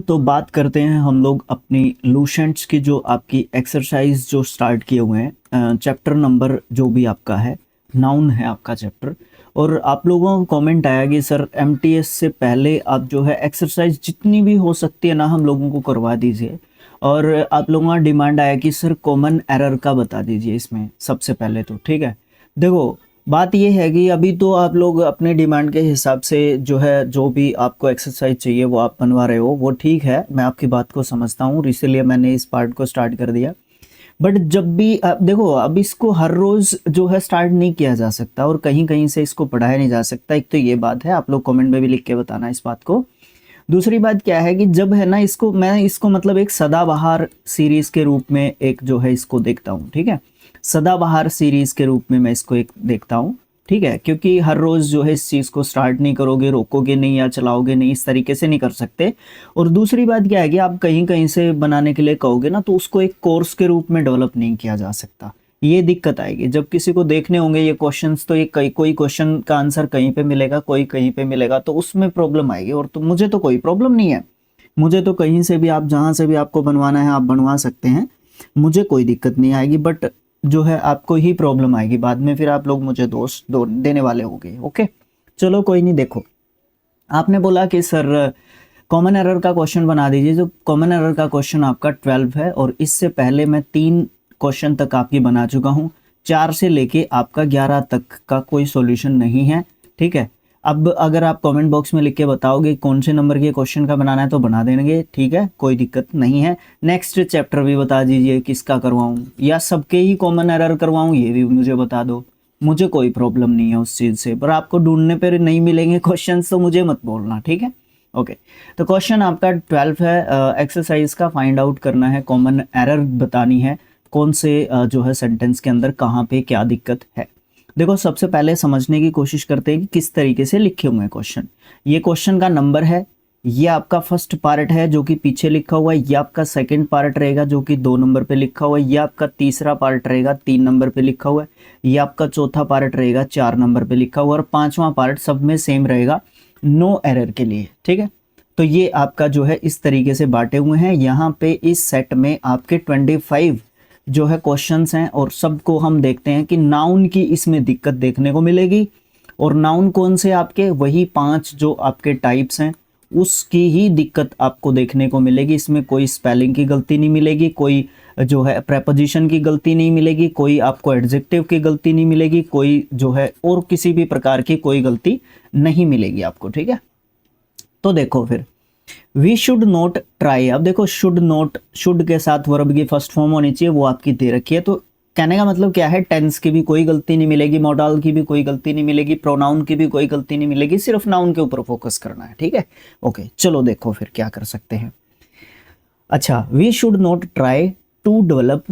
तो बात करते हैं हम लोग अपनी लूसेंट्स की जो आपकी एक्सरसाइज जो स्टार्ट किए हुए हैं। चैप्टर नंबर जो भी आपका है, नाउन है आपका चैप्टर। और आप लोगों को कमेंट आया कि सर एमटीएस से पहले आप जो है एक्सरसाइज जितनी भी हो सकती है ना हम लोगों को करवा दीजिए। और आप लोगों का डिमांड आया कि सर कॉमन एरर का बता दीजिए इसमें सबसे पहले तो। ठीक है, देखो बात ये है कि अभी तो आप लोग अपने डिमांड के हिसाब से जो है जो भी आपको एक्सरसाइज चाहिए वो आप बनवा रहे हो, वो ठीक है, मैं आपकी बात को समझता हूँ, इसीलिए मैंने इस पार्ट को स्टार्ट कर दिया। बट जब भी आप देखो, अब इसको हर रोज जो है स्टार्ट नहीं किया जा सकता और कहीं कहीं से इसको पढ़ाया नहीं जा सकता। एक तो ये बात है, आप लोग कमेंट में भी लिख के बताना इस बात को। दूसरी बात क्या है कि जब है ना इसको मैं इसको मतलब एक सदाबहार सीरीज के रूप में एक जो है इसको देखता हूँ। ठीक है, सदाबहार सीरीज के रूप में मैं इसको एक देखता हूँ। ठीक है, क्योंकि हर रोज जो है इस चीज को स्टार्ट नहीं करोगे, रोकोगे नहीं या चलाओगे नहीं, इस तरीके से नहीं कर सकते। और दूसरी बात क्या है कि आप कहीं कहीं से बनाने के लिए कहोगे ना तो उसको एक कोर्स के रूप में डेवलप नहीं किया जा सकता। ये दिक्कत आएगी जब किसी को देखने होंगे ये क्वेश्चंस, तो ये कोई क्वेश्चन का आंसर कहीं पे मिलेगा, कोई कहीं पे मिलेगा, तो उसमें प्रॉब्लम आएगी। और तो मुझे तो कोई प्रॉब्लम नहीं है, मुझे तो कहीं से भी आप जहां से भी आपको बनवाना है आप बनवा सकते हैं, मुझे कोई दिक्कत नहीं आएगी। बट जो है आपको ही प्रॉब्लम आएगी बाद में, फिर आप लोग मुझे दोष देने वाले होंगे। ओके चलो कोई नहीं। देखो आपने बोला कि सर कॉमन एरर का क्वेश्चन बना दीजिए। जो कॉमन एरर का क्वेश्चन आपका 12 है और इससे पहले मैं 3 क्वेश्चन तक आपकी बना चुका हूँ। 4 से लेके आपका 11 तक का कोई सॉल्यूशन नहीं है। ठीक है, अब अगर आप कमेंट बॉक्स में लिख के बताओगे कौन से नंबर के क्वेश्चन का बनाना है तो बना देंगे, ठीक है, कोई दिक्कत नहीं है। नेक्स्ट चैप्टर भी बता दीजिए किसका करवाऊं या सबके ही कॉमन एरर करवाऊं, ये भी मुझे बता दो, मुझे कोई प्रॉब्लम नहीं है उस चीज़ से। पर आपको ढूंढने पर नहीं मिलेंगे क्वेश्चन तो मुझे मत बोलना, ठीक है। ओके तो क्वेश्चन आपका 12 है, एक्सरसाइज का फाइंड आउट करना है, कॉमन एरर बतानी है, कौन से जो है सेंटेंस के अंदर कहाँ पे क्या दिक्कत है। देखो सबसे पहले समझने की कोशिश करते हैं कि किस तरीके से लिखे हुए हैं क्वेश्चन। ये क्वेश्चन का नंबर है, ये आपका फर्स्ट पार्ट है जो कि पीछे लिखा हुआ है, ये आपका सेकंड पार्ट रहेगा जो कि 2 नंबर पे लिखा हुआ है, ये आपका तीसरा पार्ट रहेगा 3 नंबर पे लिखा हुआ है, ये आपका चौथा पार्ट रहेगा 4 नंबर पे लिखा हुआ है, और 5वां पार्ट सब में सेम रहेगा नो एरर के लिए। ठीक है, तो ये आपका जो है इस तरीके से बांटे हुए हैं। यहाँ पे इस सेट में आपके 25 जो है क्वेश्चंस हैं और सबको हम देखते हैं कि नाउन की इसमें दिक्कत देखने को मिलेगी। और नाउन कौन से आपके, वही 5 जो आपके टाइप्स हैं उसकी ही दिक्कत आपको देखने को मिलेगी। इसमें कोई स्पेलिंग की गलती नहीं मिलेगी, कोई जो है प्रेपोजिशन की गलती नहीं मिलेगी, कोई आपको एडजेक्टिव की गलती नहीं मिलेगी, कोई जो है और किसी भी प्रकार की कोई गलती नहीं मिलेगी आपको। ठीक है, तो देखो फिर वी शुड नॉट ट्राई। अब देखो शुड नॉट, शुड के साथ वर्ब की फर्स्ट फॉर्म होनी चाहिए, वो आपकी दे रखी है। तो कहने का मतलब क्या है, टेंस की भी कोई गलती नहीं मिलेगी, मॉडल की भी कोई गलती नहीं मिलेगी, प्रोनाउन की भी कोई गलती नहीं मिलेगी, सिर्फ नाउन के ऊपर फोकस करना है। ठीक है, ओके चलो देखो फिर क्या कर सकते हैं। अच्छा, we should not try to develop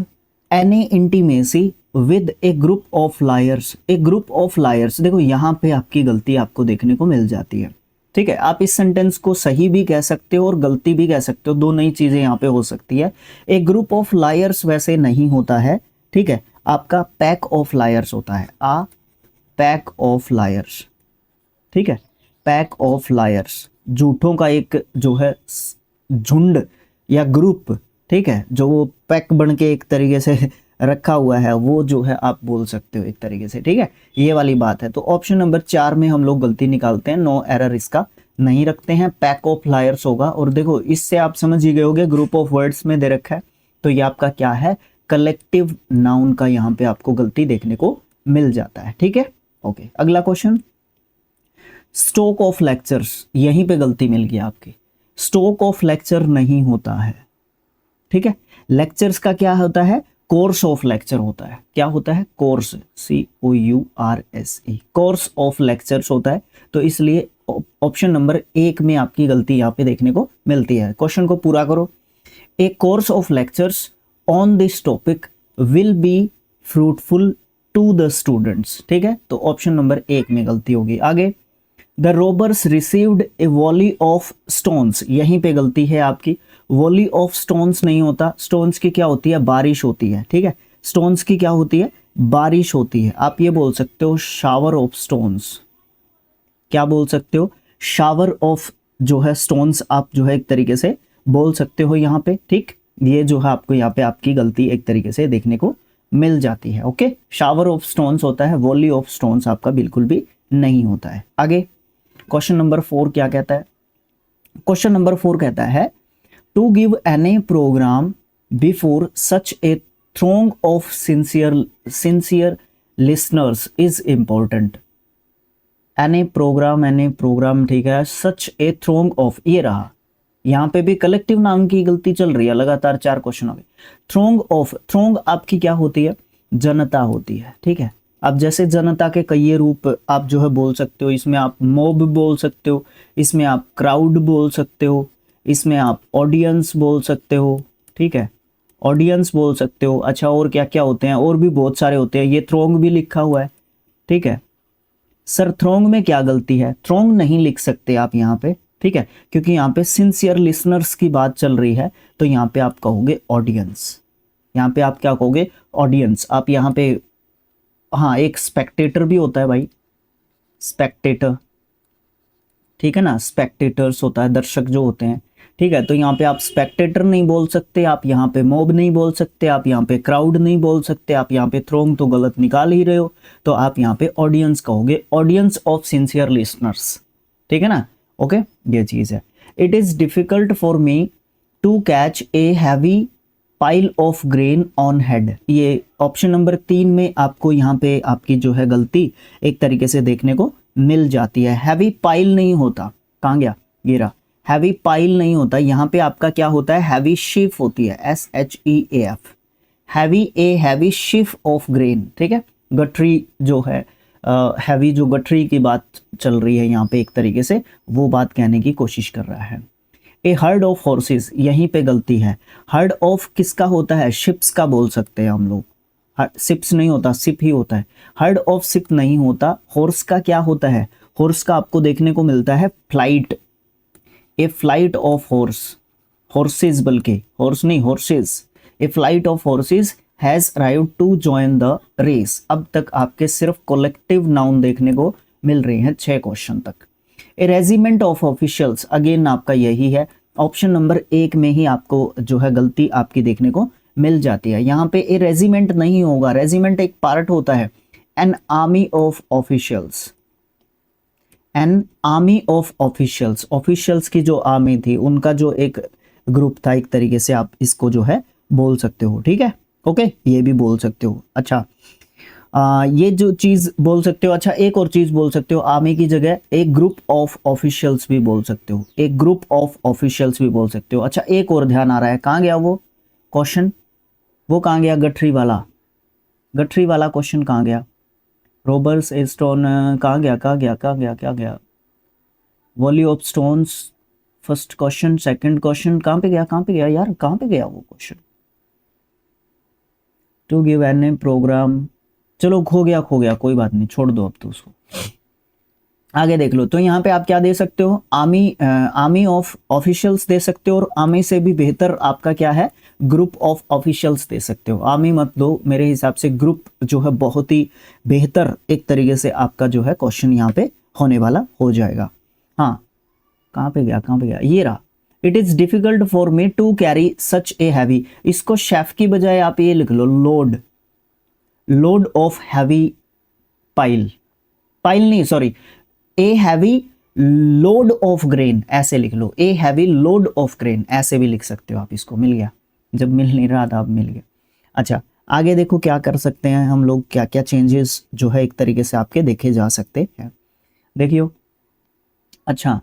any intimacy with a group of liars. A group of liars, देखो यहाँ पे आपकी गलती आपको देखने को मिल जाती है। ठीक है, आप इस सेंटेंस को सही भी कह सकते हो और गलती भी कह सकते हो, दो नई चीजें यहाँ पे हो सकती है। एक ग्रुप ऑफ लायर्स वैसे नहीं होता है, ठीक है, आपका पैक ऑफ लायर्स होता है, आ पैक ऑफ लायर्स। ठीक है, पैक ऑफ लायर्स, झूठों का एक जो है झुंड या ग्रुप, ठीक है, जो वो पैक बन के एक तरीके से रखा हुआ है, वो जो है आप बोल सकते हो एक तरीके से। ठीक है, ये वाली बात है। तो ऑप्शन नंबर 4 में हम लोग गलती निकालते हैं, नो एरर इसका नहीं रखते हैं, पैक ऑफ लायर्स होगा। और देखो इससे आप समझ ही गए होगे, ग्रुप ऑफ वर्ड्स में दे रखा है, तो ये आपका क्या है, कलेक्टिव नाउन का यहाँ पे आपको गलती देखने को मिल जाता है। ठीक है, ओके अगला क्वेश्चन, स्टॉक ऑफ लेक्चर्स, यहीं पे गलती मिल गई आपकी, स्टॉक ऑफ लेक्चर नहीं होता है। ठीक है, लेक्चर्स का क्या होता है, कोर्स ऑफ लेक्चर होता है। क्या होता है, course, COURSE, course of lectures होता है। तो इसलिए ऑप्शन नंबर 1 में आपकी गलती यहाँ पे देखने को मिलती है। क्वेश्चन को पूरा करो, a course of lectures on this topic will be fruitful to the students. ठीक है, तो ऑप्शन नंबर 1 में गलती होगी। आगे, the robbers received a volley of stones, यहीं पे गलती है आपकी, वॉली ऑफ स्टोन्स नहीं होता, स्टोन्स की क्या होती है, बारिश होती है। ठीक है, स्टोन्स की क्या होती है, बारिश होती है। आप ये बोल सकते हो शावर ऑफ स्टोन्स, क्या बोल सकते हो, शावर ऑफ जो है स्टोन्स आप जो है एक तरीके से बोल सकते हो यहाँ पे, ठीक। ये जो है आपको यहाँ पे आपकी गलती एक तरीके से देखने को मिल जाती है। ओके, शावर ऑफ स्टोन्स होता है, वॉली ऑफ स्टोन्स आपका बिल्कुल भी नहीं होता है। आगे क्वेश्चन नंबर 4 क्या कहता है? क्वेश्चन नंबर 4 कहता है to give any program before such a throng of sincere listeners is important। Any program, ठीक है, सच ए throng of, ये रहा, यहाँ पे भी कलेक्टिव नाउन की गलती चल रही है, लगातार 4 क्वेश्चन हो गए। throng of, throng आपकी क्या होती है? जनता होती है, ठीक है। अब जैसे जनता के कई रूप आप जो है बोल सकते हो, इसमें आप मॉब बोल सकते हो, इसमें आप क्राउड बोल सकते हो, इसमें आप ऑडियंस बोल सकते हो, ठीक है, ऑडियंस बोल सकते हो। अच्छा, और क्या क्या होते हैं? और भी बहुत सारे होते हैं, ये थ्रोंग भी लिखा हुआ है, ठीक है। सर थ्रोंग में क्या गलती है? थ्रोंग नहीं लिख सकते आप यहाँ पे, ठीक है, क्योंकि यहाँ पे सिंसियर लिसनर्स की बात चल रही है, तो यहाँ पे आप कहोगे ऑडियंस। यहाँ पे आप क्या कहोगे? ऑडियंस। आप यहाँ पे, हाँ, एक स्पेक्टेटर भी होता है भाई, स्पेक्टेटर, ठीक है ना, स्पेक्टेटर्स होता है, दर्शक जो होते हैं, ठीक है। तो यहाँ पे आप स्पेक्टेटर नहीं बोल सकते, आप यहाँ पे मॉब नहीं बोल सकते, आप यहाँ पे क्राउड नहीं बोल सकते, आप यहाँ पे थ्रोंग तो गलत निकाल ही रहे हो, तो आप यहाँ पे ऑडियंस कहोगे, ऑडियंस ऑफ सिंसियर लिसनर्स, ठीक है ना। ओके, ये चीज़ है। It is difficult for me to catch a heavy pile of grain on head. ये ऑप्शन नंबर 3 में आपको यहाँ पे आपकी जो है गलती एक तरीके से देखने को मिल जाती है। हैवी पाइल नहीं होता, कहाँ गया? ये रहा, हैवी पाइल नहीं होता, यहाँ पे आपका क्या होता है? हैवी शीफ होती है, SHEAF, heavy sheath of grain, ठीक है। गठरी जो है, हैवी जो गठरी की बात चल रही है यहाँ पे एक तरीके से, वो बात कहने की कोशिश कर रहा है। ए हर्ड ऑफ हॉर्सेस, यहीं पे गलती है। हर्ड ऑफ किसका होता है? शिप्स का बोल सकते हैं हम लोग, सिप्स नहीं होता, सिप ही होता है। हर्ड ऑफ सिप नहीं होता। हॉर्स का क्या होता है? हॉर्स का आपको देखने को मिलता है flight, a flight of horse, horses, बल्कि हॉर्स नहीं, horses. A flight of horses has arrived to join the race. अब तक आपके सिर्फ कलेक्टिव नाउन देखने को मिल रहे हैं 6 क्वेश्चन तक। ए रेजिमेंट ऑफ ऑफिशियल्स, अगेन आपका यही है, ऑप्शन नंबर 1 में ही आपको जो है गलती आपकी देखने को मिल जाती है। यहाँ पे ए रेजिमेंट नहीं होगा, रेजिमेंट एक पार्ट होता है। An army of officials, an army of officials, officials की जो आर्मी थी, उनका जो एक ग्रुप था, एक तरीके से आप इसको जो है बोल सकते हो, ठीक है। ओके, ये भी बोल सकते हो। अच्छा, ये जो चीज़ बोल सकते हो। अच्छा, एक और चीज़ बोल सकते हो, आर्मी की जगह एक ग्रुप ऑफ ऑफिशियल्स भी बोल सकते हो, एक ग्रुप ऑफ ऑफिशियल्स भी बोल सकते हो। अच्छा, एक और ध्यान आ रहा है, कहाँ गया वो क्वेश्चन? वो कहाँ गया? गठरी वाला, गठरी वाला क्वेश्चन कहाँ गया? रॉबर्स ए स्टोन कहाँ गया? कहाँ गया? कहाँ गया? क्या गया? Volley of stones, first question, second question, कहाँ पे गया? कहाँ पे गया यार? कहाँ पे गया वो question? To give an program, चलो खो गया, कोई बात नहीं, छोड़ दो अब तो उसको, आगे देख लो। तो यहाँ पे आप क्या दे सकते हो? आर्मी ऑफ ऑफिशियल्स दे सकते हो, और आर्मी से भी बेहतर आपका क्या है? ग्रुप ऑफ ऑफिशियल्स दे सकते हो। आर्मी मत दो, मेरे हिसाब से ग्रुप जो है बहुत ही बेहतर एक तरीके से आपका जो है क्वेश्चन यहाँ पे होने वाला हो जाएगा। हाँ, कहाँ पे गया? कहाँ पे गया? ये रहा। It is difficult for me to carry such a heavy, इसको शेफ की बजाय आप ये लिख लो, load, load of heavy pile, pile नहीं, sorry, a heavy load of grain, ऐसे लिख लो, a heavy load of grain, ऐसे भी लिख सकते हो आप इसको। मिल गया, जब मिल नहीं रहा था अब मिल गया। अच्छा, आगे देखो क्या कर सकते हैं हम लोग, क्या क्या चेंजेस जो है एक तरीके से आपके देखे जा सकते हैं, देखियो। अच्छा,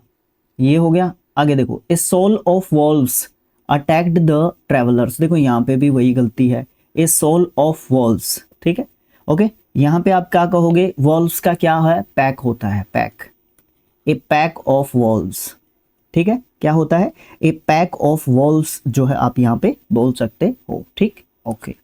ये हो गया। आगे देखो, a sole of wolves attacked the travellers, देखो यहाँ पे भी वही गलती है, ए सोल ऑफ वॉल्व्स, ठीक है। ओके, यहाँ पे आप क्या कहोगे? वॉल्व्स का क्या है? पैक होता है, pack, A pack of valves, ठीक है। क्या होता है? ए पैक ऑफ वॉल्व्स जो है आप यहाँ पे बोल सकते हो, ठीक। ओके,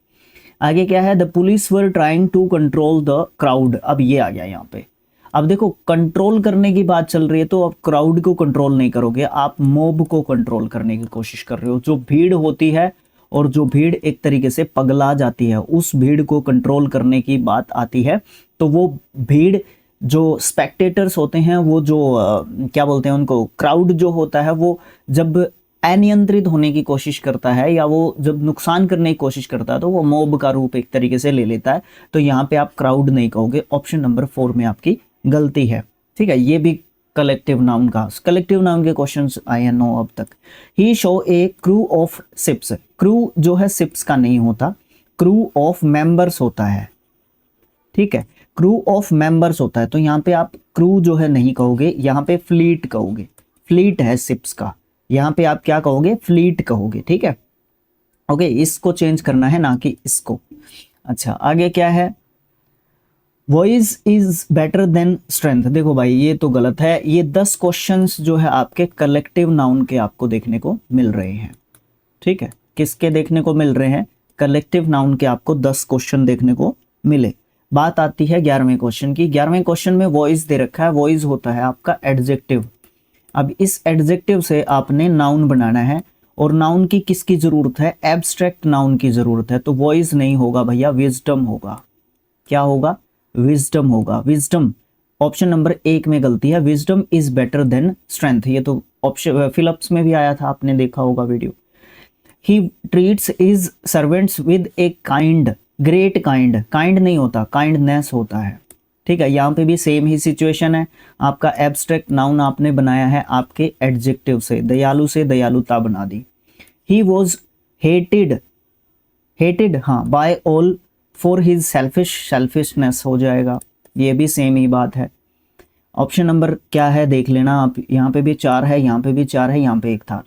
आगे क्या है? The police were trying to control the crowd, अब ये आ गया यहाँ पे। अब देखो, कंट्रोल करने की बात चल रही है, तो अब क्राउड को कंट्रोल नहीं करोगे, आप मॉब को कंट्रोल करने की कोशिश कर रहे हो। जो भीड़ होती है, और जो भीड़ एक तरीके से पगला जाती है, उस भीड़ को कंट्रोल करने की बात आती है। तो वो भीड़, जो स्पेक्टेटर्स होते हैं, वो जो क्या बोलते हैं उनको, क्राउड जो होता है, वो जब अनियंत्रित होने की कोशिश करता है या वो जब नुकसान करने की कोशिश करता है तो वो मॉब का रूप एक तरीके से ले लेता है। तो यहाँ पे आप क्राउड नहीं कहोगे, ऑप्शन नंबर 4 में आपकी गलती है। ठीक है, ये भी कलेक्टिव नाउन का, कलेक्टिव नाउन के क्वेश्चंस आए हैं 9 अब तक। He show a crew of ships, crew जो है शिप्स का नहीं होता, क्रू ऑफ मेंबर्स होता है। ठीक है, क्रू ऑफ मेंबर्स होता है, तो यहाँ पे आप क्रू जो है नहीं कहोगे, यहाँ पे फ्लीट कहोगे, फ्लीट है शिप्स का, यहाँ पे आप क्या कहोगे, फ्लीट कहोगे। ठीक है, ओके, इसको चेंज करना है ना कि इसको। अच्छा, आगे क्या है, voice is better than strength. देखो भाई ये तो गलत है, ये 10 क्वेश्चंस जो है आपके कलेक्टिव नाउन के आपको देखने को मिल रहे हैं। ठीक है, किसके देखने को मिल रहे हैं, कलेक्टिव नाउन के आपको 10 क्वेश्चन देखने को मिले। बात आती है 11वें क्वेश्चन की। 11वें क्वेश्चन में वॉइस दे रखा है, वॉइस होता है आपका एडजेक्टिव। अब इस एडजेक्टिव से आपने नाउन बनाना है, और नाउन की किसकी जरूरत है, एब्स्ट्रैक्ट नाउन की जरूरत है। तो वॉइस नहीं होगा भैया, विजडम होगा। क्या होगा, विजडम होगा। विजडम, ऑप्शन नंबर 1 में गलती है, wisdom is better than strength. ये तो ऑप्शन फिलिप्स में भी आया था, आपने देखा होगा video. He treats his servants with a kind, great kind, kind नहीं होता, काइंडनेस होता है। ठीक है, यहाँ पे भी सेम ही सिचुएशन है, आपका एब्स्ट्रैक्ट नाउन आपने बनाया है आपके एडजेक्टिव से, दयालु से दयालुता बना दी। ही वॉज हेटेड, हेटेड हाँ by all for his selfish, selfishness हो जाएगा, ये भी सेम ही बात है। ऑप्शन नंबर क्या है देख लेना आप, यहाँ पे भी 4 है, यहाँ पे भी 4 है, यहाँ पे 1 था।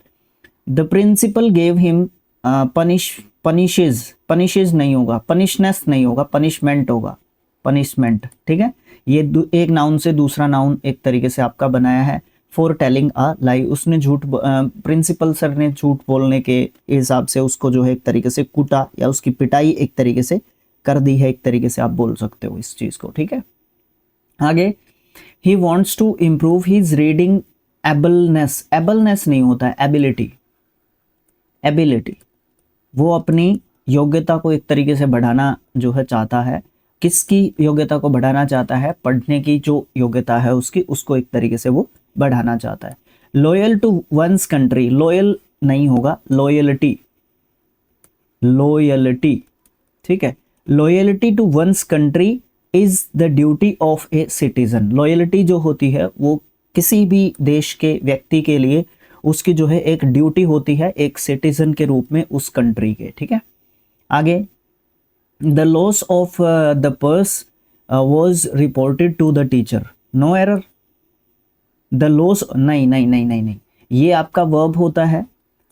The principal gave him punishes, punishes नहीं होगा, पनिशनेस नहीं होगा, पनिशमेंट होगा, पनिशमेंट। ठीक है, ये एक नाउन से दूसरा नाउन एक तरीके से आपका बनाया है। फॉर टेलिंग अ लाई, उसने झूठ, प्रिंसिपल सर ने झूठ बोलने के हिसाब से उसको जो है एक तरीके से कूटा, या उसकी पिटाई एक तरीके से कर दी है, एक तरीके से आप बोल सकते हो इस चीज को। ठीक है, आगे, he wants to improve his reading ableness, ableness नहीं होता है, एबिलिटी, एबिलिटी, वो अपनी योग्यता को एक तरीके से बढ़ाना जो है चाहता है। किसकी योग्यता को बढ़ाना चाहता है, पढ़ने की जो योग्यता है उसकी, उसको एक तरीके से वो बढ़ाना चाहता है। Loyal to one's country, loyal नहीं होगा, लॉयल्टी, लॉयल्टी। ठीक है, loyalty to one's country is the duty of a citizen. Loyalty जो होती है वो किसी भी देश के व्यक्ति के लिए उसकी जो है एक ड्यूटी होती है, एक सिटीजन के रूप में उस कंट्री के। ठीक है, आगे, the loss of the purse was reported to the teacher, no error. The loss, नहीं नहीं नहीं नहीं नहीं, ये आपका वर्ब होता है,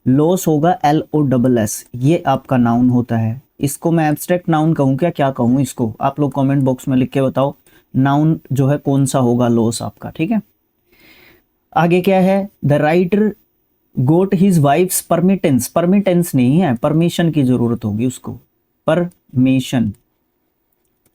लॉस होगा LOSS, ये आपका नाउन होता है। इसको मैं एब्स्ट्रैक्ट नाउन कहूँ क्या, क्या कहूँ इसको, आप लोग कमेंट बॉक्स में लिख के बताओ नाउन जो है कौन सा होगा लॉस आपका। ठीक है, आगे क्या है, the writer got his wife's permittance, permittance नहीं है, परमिशन की जरूरत होगी उसको, परमिशन।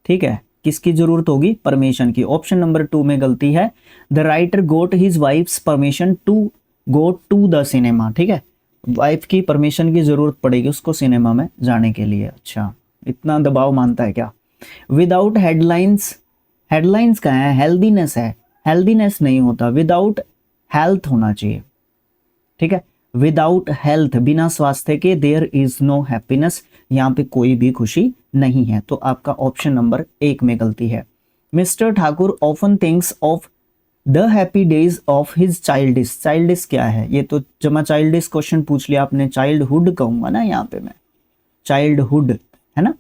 ठीक है, किसकी जरूरत होगी, परमिशन की। ऑप्शन नंबर 2 में गलती है, the writer got his wife's permission to go to the cinema. ठीक है, वाइफ की परमिशन की जरूरत पड़ेगी उसको सिनेमा में जाने के लिए। अच्छा, इतना दबाव मानता है क्या। विदाउट हेडलाइंस, हेडलाइंस का है, हेल्दीनेस है, हेल्दीनेस नहीं होता, विदाउट हेल्थ होना चाहिए। ठीक है, विदाउट हेल्थ, बिना स्वास्थ्य के, देयर इज नो हैप्पीनेस, यहाँ पे कोई भी खुशी नहीं है। तो आपका ऑप्शन नंबर 1 में गलती है। Mister Thakur often thinks of the happy days of his childish, childish क्या है, ये तो जमा चाइल्डिश क्वेश्चन पूछ लिया आपने, चाइल्डहुड कहूंगा ना यहाँ पे मैं, चाइल्डहुड है ना।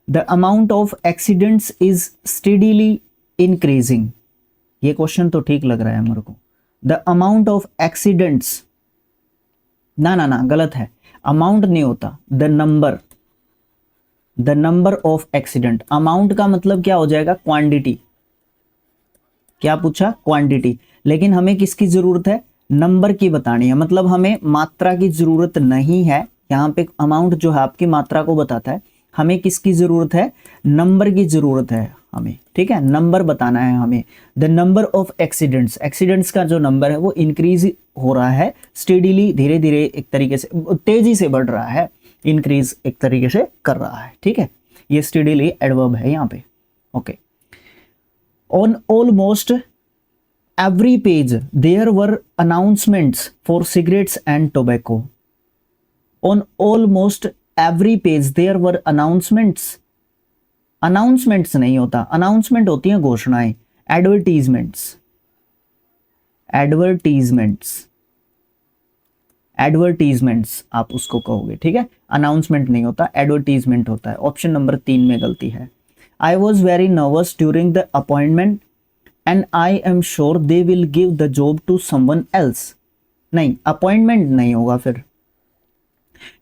The amount of accidents is steadily increasing, ये क्वेश्चन तो ठीक लग रहा है मेरे को। द अमाउंट ऑफ एक्सीडेंट्स, ना ना ना गलत है, अमाउंट नहीं होता, the number, the number of accident. Amount का मतलब क्या हो जाएगा, क्वांटिटी। क्या पूछा, क्वांटिटी। लेकिन हमें किसकी जरूरत है, नंबर की बतानी है, मतलब हमें मात्रा की जरूरत नहीं है। यहाँ पे अमाउंट जो है आपकी मात्रा को बताता है, हमें किसकी जरूरत है, नंबर की जरूरत है हमें। ठीक है, नंबर बताना है हमें। The number of accidents, accidents का जो नंबर है वो इंक्रीज हो रहा है स्टेडीली, धीरे धीरे एक तरीके से तेजी से बढ़ रहा है, इंक्रीज एक तरीके से कर रहा है। ठीक है, ये स्टेडीली एडवर्ब है यहाँ पे। Okay, on almost every page there were announcements for cigarettes and tobacco. On almost every page there were announcements. announcements नहीं होता, announcement होती हैं घोषणाएं, advertisements. advertisements एडवर्टीजमेंट्स आप उसको कहोगे, ठीक है। अनाउंसमेंट नहीं होता, एडवर्टीजमेंट होता है। ऑप्शन नंबर 3 में गलती है। I was very nervous during the appointment and I am sure they will give the job to someone else. नहीं, अपॉइंटमेंट नहीं होगा फिर,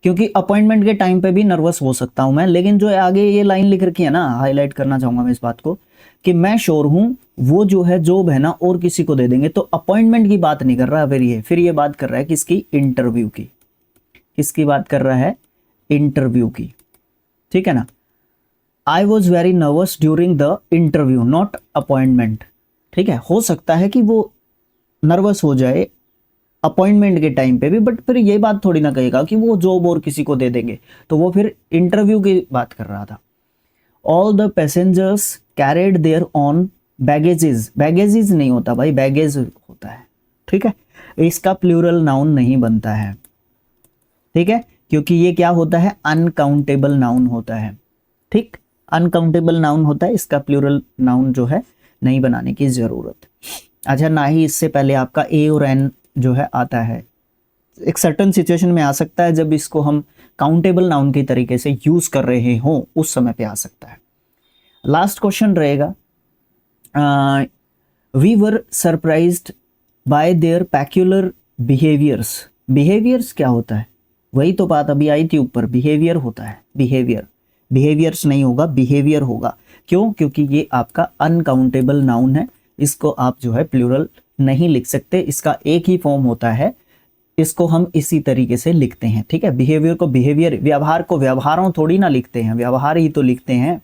क्योंकि अपॉइंटमेंट के टाइम पे भी नर्वस हो सकता हूं मैं, लेकिन जो आगे ये लाइन लिख रखी है ना, हाईलाइट करना चाहूंगा मैं इस बात को कि मैं श्योर हूं वो जो है जॉब है ना और किसी को दे देंगे। तो अपॉइंटमेंट की बात नहीं कर रहा फिर ये बात कर रहा है किसकी, इंटरव्यू की। किसकी बात कर रहा है, इंटरव्यू की, ठीक है ना। आई was very nervous during the interview not appointment, ठीक है। हो सकता है कि वो नर्वस हो जाए अपॉइंटमेंट के टाइम पे भी, बट फिर ये बात थोड़ी ना कहेगा कि वो जॉब और किसी को दे देंगे, तो वो फिर इंटरव्यू की बात कर रहा था। All the passengers carried their on baggages. Baggages नहीं होता भाई, बैगेज होता है, ठीक है। इसका प्लूरल नाउन नहीं बनता है, ठीक है, क्योंकि ये क्या होता है, अनकाउंटेबल नाउन होता है, ठीक। अनकाउंटेबल नाउन होता है, इसका प्लूरल नाउन जो है नहीं बनाने की जरूरत। अच्छा, ना ही इससे पहले आपका ए और एन जो है आता है। एक सर्टन सिचुएशन में आ सकता है जब इसको हम काउंटेबल नाउन के तरीके से यूज कर रहे हों, उस समय पे आ सकता है। लास्ट क्वेश्चन रहेगा, we were surprised by their peculiar behaviours. Behaviours क्या होता है, वही तो बात अभी आई थी ऊपर, बिहेवियर होता है, बिहेवियर। बिहेवियर्स नहीं होगा, बिहेवियर होगा। क्यों, क्योंकि ये आपका अनकाउंटेबल नाउन है, इसको आप जो है प्लूरल नहीं लिख सकते, इसका एक ही फॉर्म होता है, इसको हम इसी तरीके से लिखते हैं, ठीक है। बिहेवियर को बिहेवियर, व्यवहार को व्यवहारों थोड़ी ना लिखते हैं, व्यवहार ही तो लिखते हैं।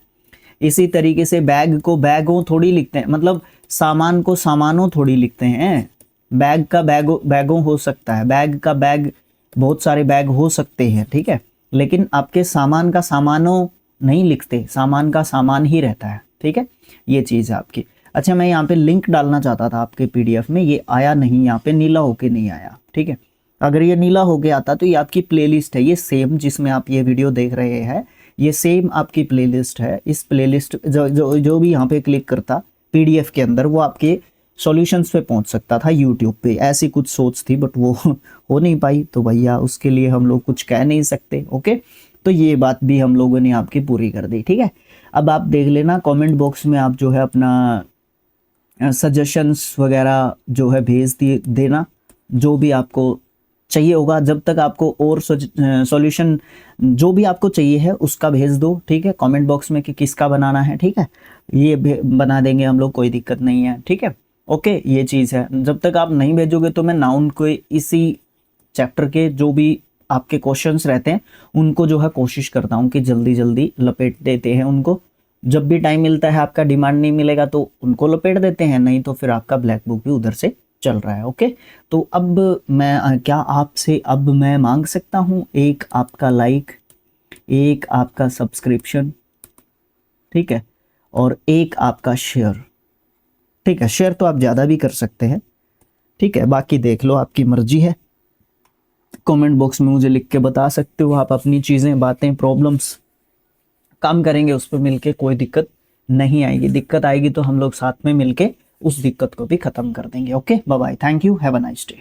इसी तरीके से बैग को बैगों थोड़ी लिखते हैं, मतलब सामान को सामानों थोड़ी लिखते हैं। बैग का बैगों हो सकता है, बैग का बैग, बहुत सारे बैग हो सकते हैं, ठीक है, लेकिन आपके सामान का सामानों नहीं लिखते, सामान का सामान ही रहता है, ठीक है। ये चीज़ है आपकी। अच्छा, मैं यहाँ पे लिंक डालना चाहता था आपके पीडीएफ में, ये आया नहीं, यहाँ पे नीला होके नहीं आया, ठीक है। अगर ये नीला होके आता तो ये आपकी प्लेलिस्ट है, ये सेम जिसमें आप ये वीडियो देख रहे हैं, ये सेम आपकी प्लेलिस्ट है। इस प्लेलिस्ट जो भी यहाँ पे क्लिक करता पीडीएफ के अंदर, वो आपके सॉल्यूशंस पे पहुंच सकता था यूट्यूब पे। ऐसी कुछ सोच थी, बट वो हो नहीं पाई, तो भैया उसके लिए हम लोग कुछ कह नहीं सकते, ओके। तो ये बात भी हम लोगों ने आपकी पूरी कर दी, ठीक है। अब आप देख लेना, कमेंट बॉक्स में आप जो है अपना सजेशंस वगैरह जो है भेज देना, जो भी आपको चाहिए होगा। जब तक आपको और सॉल्यूशन जो भी आपको चाहिए है उसका भेज दो, ठीक है, कमेंट बॉक्स में कि किसका बनाना है, ठीक है। ये बना देंगे हम लोग, कोई दिक्कत नहीं है, ठीक है, ओके। ये चीज़ है, जब तक आप नहीं भेजोगे तो मैं नाउन को इसी चैप्टर के जो भी आपके क्वेश्चंस रहते हैं उनको जो है कोशिश करता हूँ कि जल्दी जल्दी लपेट देते हैं उनको। जब भी टाइम मिलता है, आपका डिमांड नहीं मिलेगा तो उनको लपेट देते हैं, नहीं तो फिर आपका ब्लैक बुक भी उधर से चल रहा है, ओके। तो अब मैं क्या आपसे अब मैं मांग सकता हूँ एक आपका लाइक, एक आपका सब्सक्रिप्शन, ठीक है, और एक आपका शेयर, ठीक है। शेयर तो आप ज़्यादा भी कर सकते हैं, ठीक है, बाकी देख लो, आपकी मर्जी है। कमेंट बॉक्स में मुझे लिख के बता सकते हो आप अपनी चीज़ें, बातें, प्रॉब्लम्स। काम करेंगे उस पर मिलके, कोई दिक्कत नहीं आएगी। दिक्कत आएगी तो हम लोग साथ में मिलके उस दिक्कत को भी खत्म कर देंगे, okay. Bye bye, thank you, have a nice day.